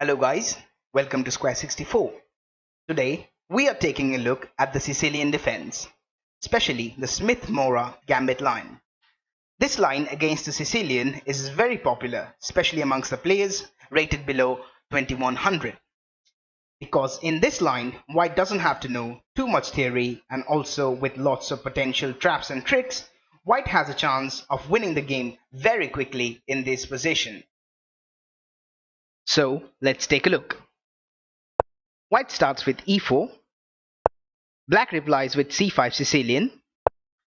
Hello guys, welcome to Square 64. Today we are taking a look at the Sicilian defense, especially the Smith-Morra Gambit line. This line against the Sicilian is very popular, especially amongst the players rated below 2100. Because in this line, White doesn't have to know too much theory, and also with lots of potential traps and tricks, White has a chance of winning the game very quickly in this position. So let's take a look. White starts with e4. Black replies with c5 Sicilian.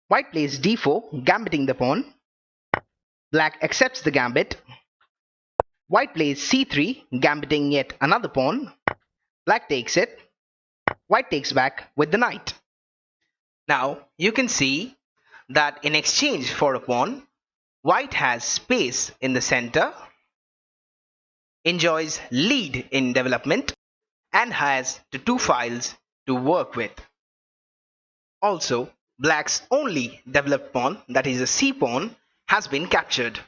White plays d4, gambiting the pawn. Black accepts the gambit. White plays c3, gambiting yet another pawn. Black takes it. White takes back with the knight. Now you can see that in exchange for a pawn, White has space in the center, enjoys lead in development, and has the two files to work with. Also, Black's only developed pawn, that is a c pawn, has been captured.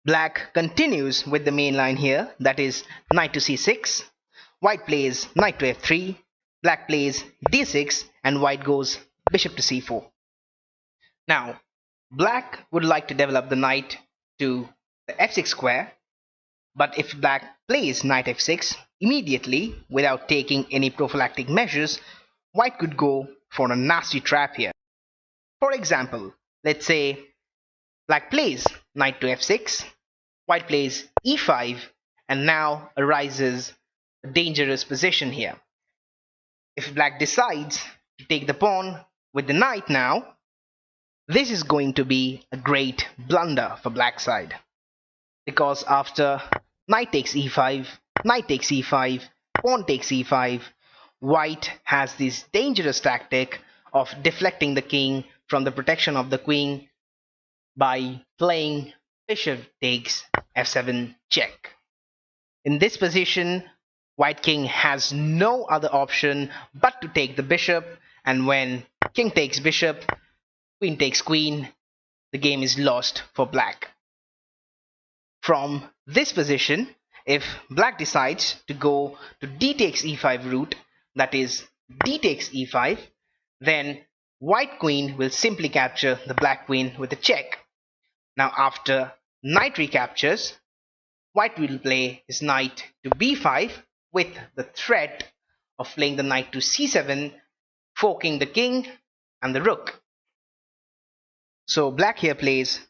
Black continues with the main line here, that is knight to c6. White plays knight to f3. Black plays d6, and White goes bishop to c4. Now, Black would like to develop the knight to the f6 square, but if Black plays knight f6 immediately without taking any prophylactic measures, White could go for a nasty trap here. For example, let's say Black plays knight to f6, White plays e5, and now arises a dangerous position here. If Black decides to take the pawn with the knight now, this is going to be a great blunder for Black's side. Because after knight takes e5, knight takes e5, pawn takes e5, White has this dangerous tactic of deflecting the king from the protection of the queen by playing bishop takes f7 check. In this position, White king has no other option but to take the bishop, and when king takes bishop, queen takes queen, the game is lost for Black. From this position, if Black decides to go to d takes e5 route, that is d takes e5, then White queen will simply capture the Black queen with a check. Now after knight recaptures, White will play his knight to b5 with the threat of playing the knight to c7, forking the king and the rook. So Black here plays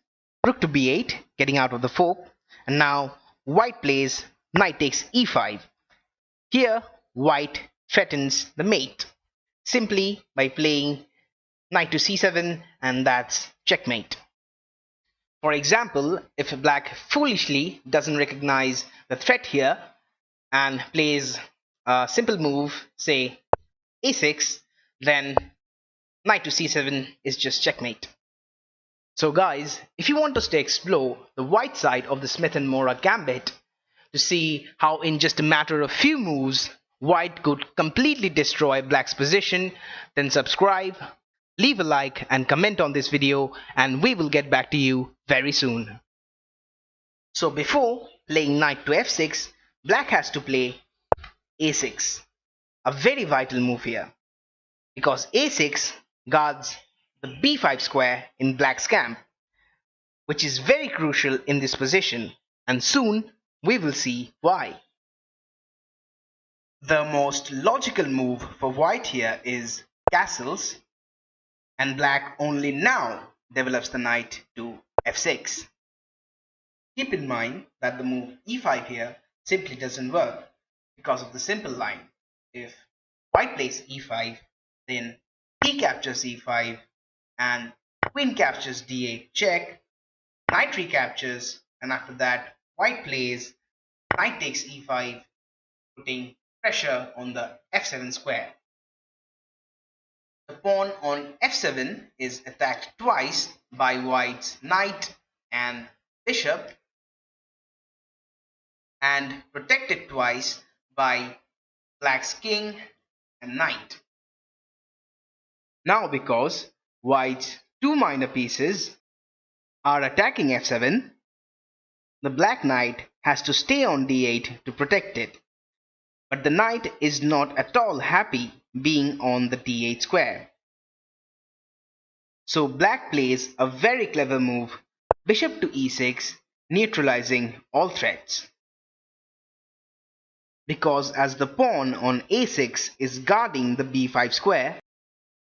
rook to b8, getting out of the fork, and now White plays knight takes e5. Here White threatens the mate simply by playing knight to c7, and that's checkmate. For example, if Black foolishly doesn't recognize the threat here and plays a simple move, say a6, then knight to c7 is just checkmate. So guys, if you want us to explore the White side of the Smith-Morra Gambit to see how in just a matter of few moves White could completely destroy Black's position, then subscribe, leave a like and comment on this video, and we will get back to you very soon. So before playing knight to f6, Black has to play a6, a very vital move here, because a6 guards the b5 square in Black's camp, which is very crucial in this position, and soon we will see why. The most logical move for White here is castles, and Black only now develops the knight to f6. Keep in mind that the move e5 here simply doesn't work because of the simple line. If White plays e5, then he captures e5, and queen captures d8 check, knight recaptures, and after that White plays knight takes e5, putting pressure on the f7 square. The pawn on f7 is attacked twice by White's knight and bishop, and protected twice by Black's king and knight. Now because White's two minor pieces are attacking f7, the Black knight has to stay on d8 to protect it. But the knight is not at all happy being on the d8 square. So black plays a very clever move, bishop to e6, neutralizing all threats. Because as the pawn on a6 is guarding the b5 square,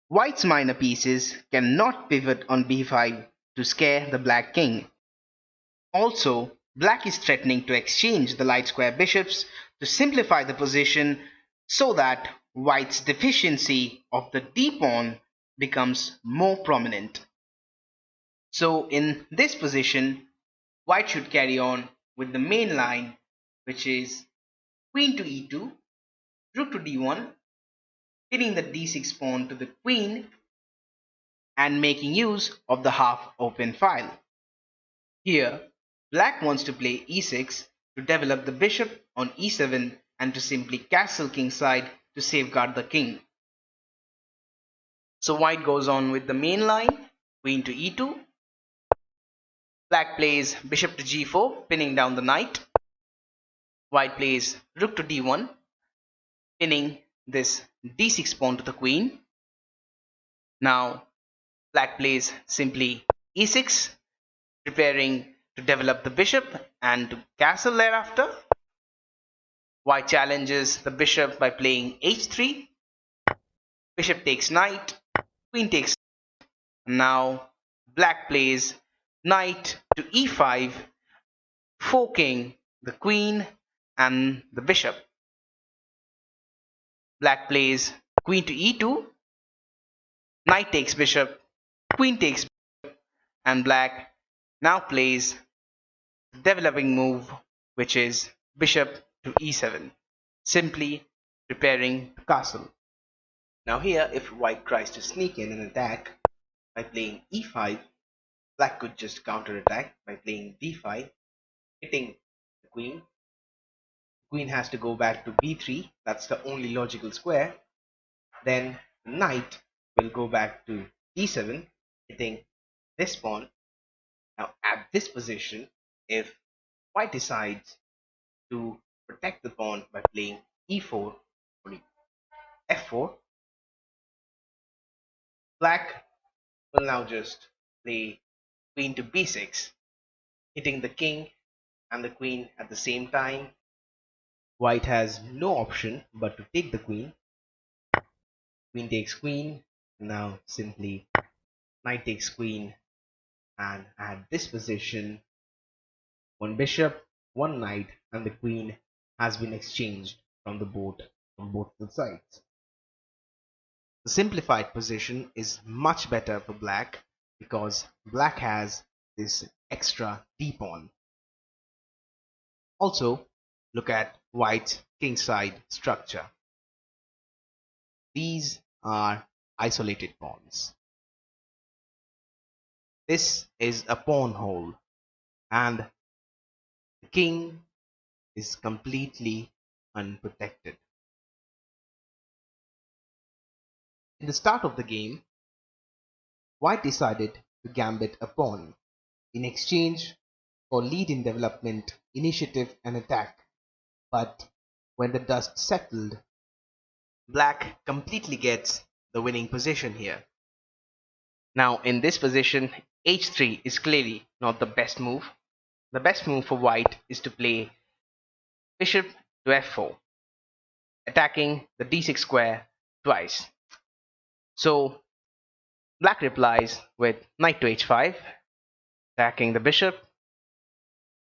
white's minor pieces cannot pivot on b5 to scare the black king. Also, black is threatening to exchange the light square bishops to simplify the position so that white's deficiency of the d-pawn becomes more prominent. So in this position, white should carry on with the main line, which is queen to e2, rook to d1, hitting the d6 pawn to the queen and making use of the half open file. Here, black wants to play e6 to develop the bishop on e7 and to simply castle kingside to safeguard the king. So white goes on with the main line, queen to e2. Black plays bishop to g4, pinning down the knight. White plays rook to d1, pinning this d6 pawn to the queen. Now black plays simply e6, preparing to develop the bishop and to castle thereafter. White challenges the bishop by playing h3. Bishop takes knight, queen takes. Now black plays knight to e5, forking the queen and the bishop. Black plays queen to e2, knight takes bishop, queen takes bishop, and black now plays the developing move, which is bishop to e7, simply preparing to castle. Now here, if white tries to sneak in and attack by playing e5, black could just counterattack by playing d5, hitting the queen. The queen has to go back to b3, that's the only logical square. Then the knight will go back to e7, hitting this pawn. Now at this position, if white decides to protect the pawn by playing e4 or f4, black will now just play queen to b6, hitting the king and the queen at the same time. White has no option but to take the queen. Queen takes queen. Now simply knight takes queen, and at this position, one bishop, one knight, and the queen has been exchanged from both the sides. The simplified position is much better for black because black has this extra d-pawn. Also, look at white's kingside structure. These are isolated pawns. This is a pawn hole, and the king is completely unprotected. In the start of the game, white decided to gambit a pawn in exchange for lead in development, initiative, and attack. But when the dust settled, black completely gets the winning position here. Now in this position, h3 is clearly not the best move. The best move for white is to play bishop to f4, attacking the d6 square twice. So black replies with knight to h5, attacking the bishop.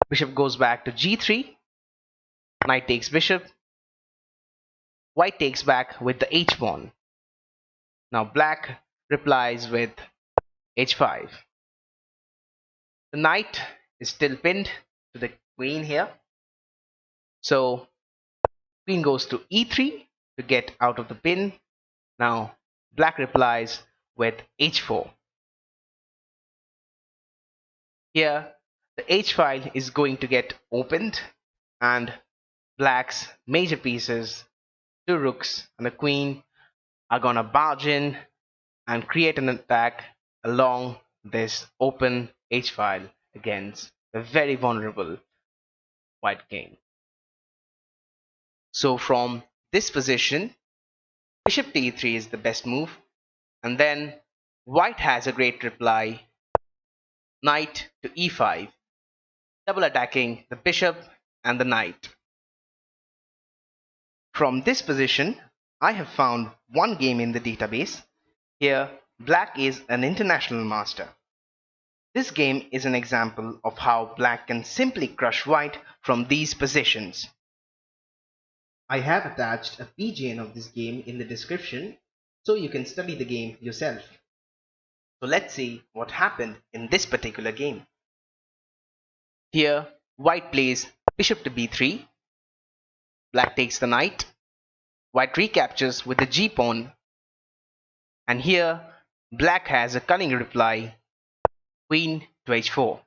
Bishop goes back to g3, knight takes bishop. White takes back with the h pawn. Now black replies with h5. The knight is still pinned to the queen here. So queen goes to e3 to get out of the pin. Now black replies with h4. Here the h file is going to get opened, and black's major pieces, two rooks and a queen, are gonna barge in and create an attack along this open h file against the very vulnerable white came. So from this position, bishop to e3 is the best move, and then white has a great reply, knight to e5, double attacking the bishop and the knight. From this position, I have found one game in the database. Here, black is an international master. This game is an example of how black can simply crush white from these positions. I have attached a PGN of this game in the description so you can study the game yourself. So let's see what happened in this particular game. Here, white plays bishop to b3, black takes the knight, white recaptures with the g pawn, and here black has a cunning reply, queen to h4.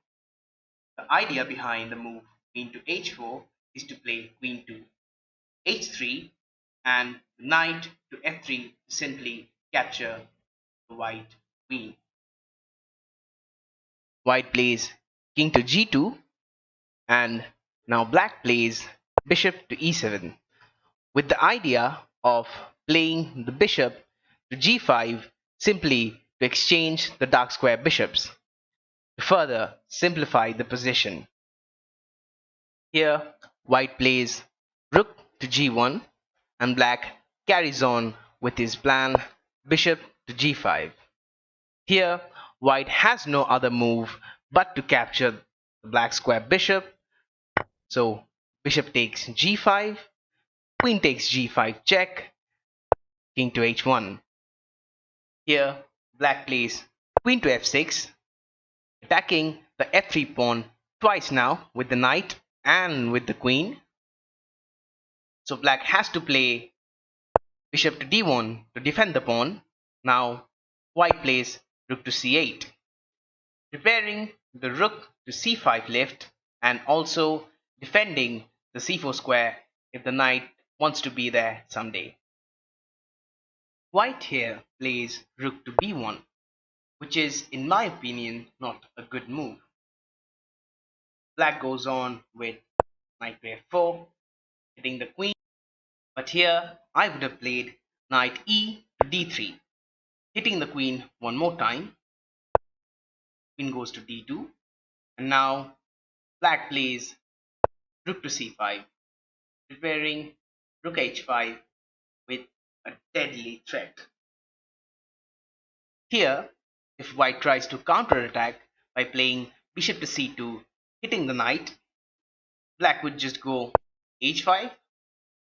The idea behind the move queen to h4 is to play queen to h3 and knight to f3 to simply capture the white queen. White plays king to g2, and now black plays bishop to e7 with the idea of playing the bishop to g5 simply to exchange the dark square bishops to further simplify the position. Here white plays rook to g1 and black carries on with his plan bishop to g5. Here white has no other move but to capture the black square bishop, so bishop takes g5, queen takes g5 check, king to h1. Here black plays queen to f6, attacking the f3 pawn twice now with the knight and with the queen. So black has to play bishop to d1 to defend the pawn. Now white plays rook to c8, preparing the rook to c5 left and also defending the c4 square if the knight wants to be there someday. White here plays rook to b1, which is in my opinion not a good move. Black goes on with knight to f4, hitting the queen, but here I would have played knight e to d3, hitting the queen one more time. Queen goes to d2, and now black plays rook to c5, preparing rook h5 with a deadly threat. Here, if white tries to counterattack by playing bishop to c2, hitting the knight, black would just go h5,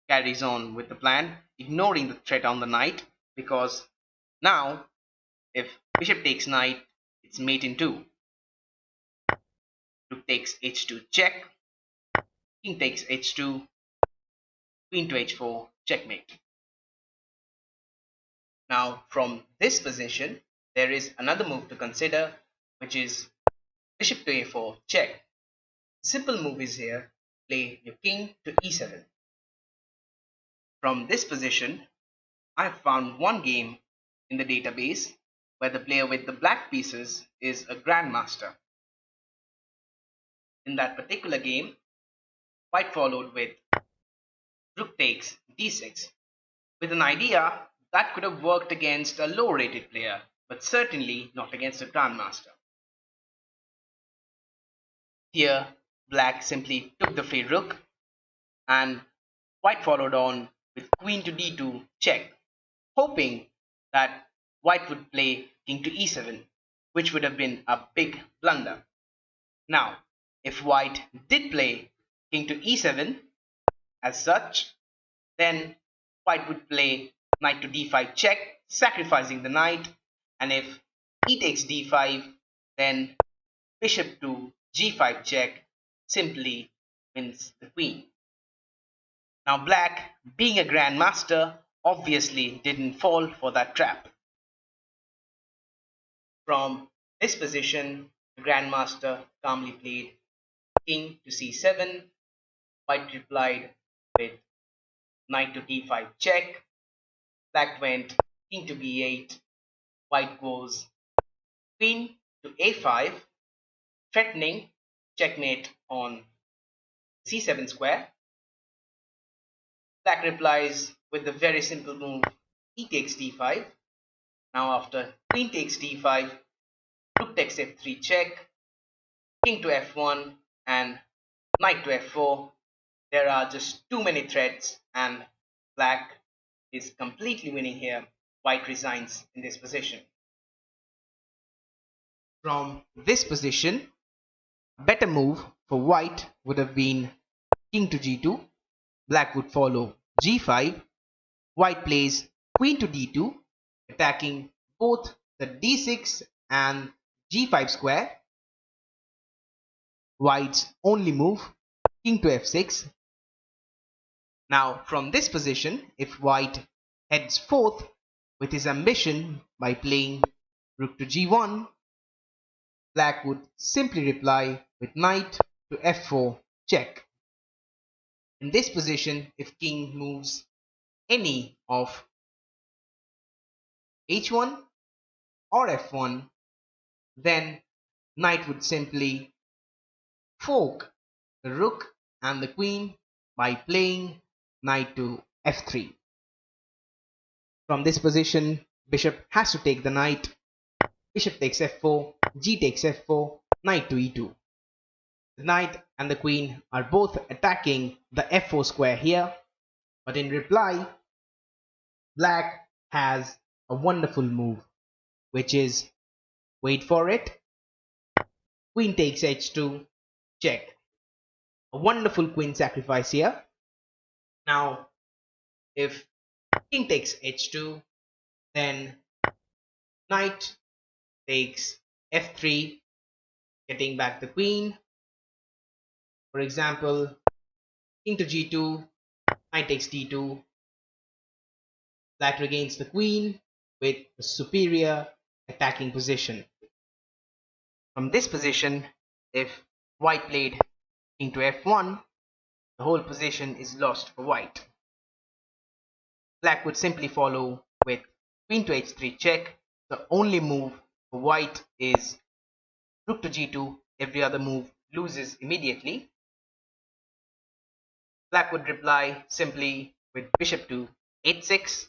carries on with the plan, ignoring the threat on the knight, because now if bishop takes knight, it's mate in 2. Rook takes h2 check, king takes h2, queen to h4 checkmate. Now from this position there is another move to consider, which is bishop to a4 check. Simple move is here, play your king to e7. From this position I have found one game in the database where the player with the black pieces is a grandmaster. In that particular game, white followed with rook takes d6 with an idea that could have worked against a low rated player, but certainly not against a grandmaster. Here black simply took the free rook and white followed on with queen to d2 check, hoping that white would play king to e7, which would have been a big blunder. Now if white did play king to e7 as such, then white would play knight to d5 check, sacrificing the knight, and if e takes d5, then bishop to g5 check simply wins the queen. Now black, being a grandmaster, obviously didn't fall for that trap. From this position, the grandmaster calmly played king to c7, white replied with knight to d5 check, black went king to b8, white goes queen to a5, threatening checkmate on c7 square. Black replies with the very simple move e takes d5. Now after queen takes d5, rook takes f3 check, king to f1 and knight to f4. There are just too many threats and black is completely winning here. White resigns in this position. From this position, a better move for white would have been king to g2. Black would follow g5. White plays queen to d2, attacking both the d6 and g5 square. White's only move, king to f6. Now from this position, if white heads forth with his ambition by playing rook to g1, black would simply reply with knight to f4 check. In this position, if king moves any of h1 or f1, then knight would simply fork the rook and the queen by playing knight to f3. From this position, bishop has to take the knight. Bishop takes f4, g takes f4, knight to e2. The knight and the queen are both attacking the f4 square here, but in reply, black has a wonderful move, which is, wait for it, queen takes h2, check. A wonderful queen sacrifice here. Now, if king takes h2, then knight takes f3, getting back the queen. For example, king to g2, knight takes d2. Black regains the queen with a superior attacking position. From this position, if white played king to f1, the whole position is lost for white. Black would simply follow with queen to h3 check. The only move for white is rook to g2. Every other move loses immediately. Black would reply simply with bishop to h6,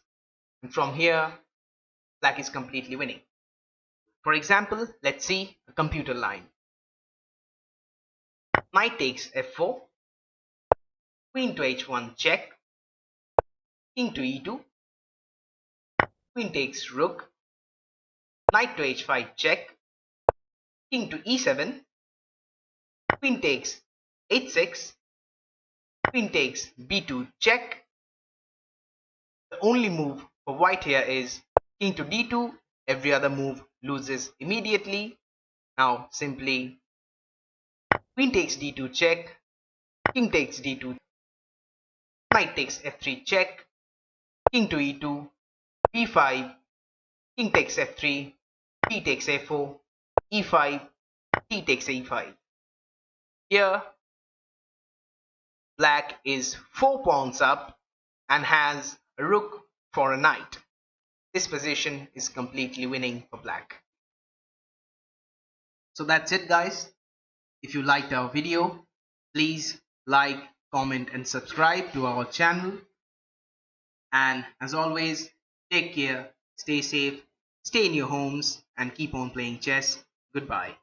and from here black is completely winning. For example, let's see a computer line. Knight takes f4, queen to h1 check, king to e2, queen takes rook, knight to h5 check, king to e7, queen takes h6, queen takes b2 check. The only move for white here is king to d2. Every other move loses immediately. Now simply queen takes d2 check, king takes d2, knight takes f3 check, king to e2, b5, king takes f3, t takes a4, e5, t takes a5. Here black is 4 pawns up and has a rook for a knight. This position is completely winning for black. So that's it, guys. If you liked our video, please like, comment and subscribe to our channel. And as always, take care, stay safe, stay in your homes and keep on playing chess. Goodbye.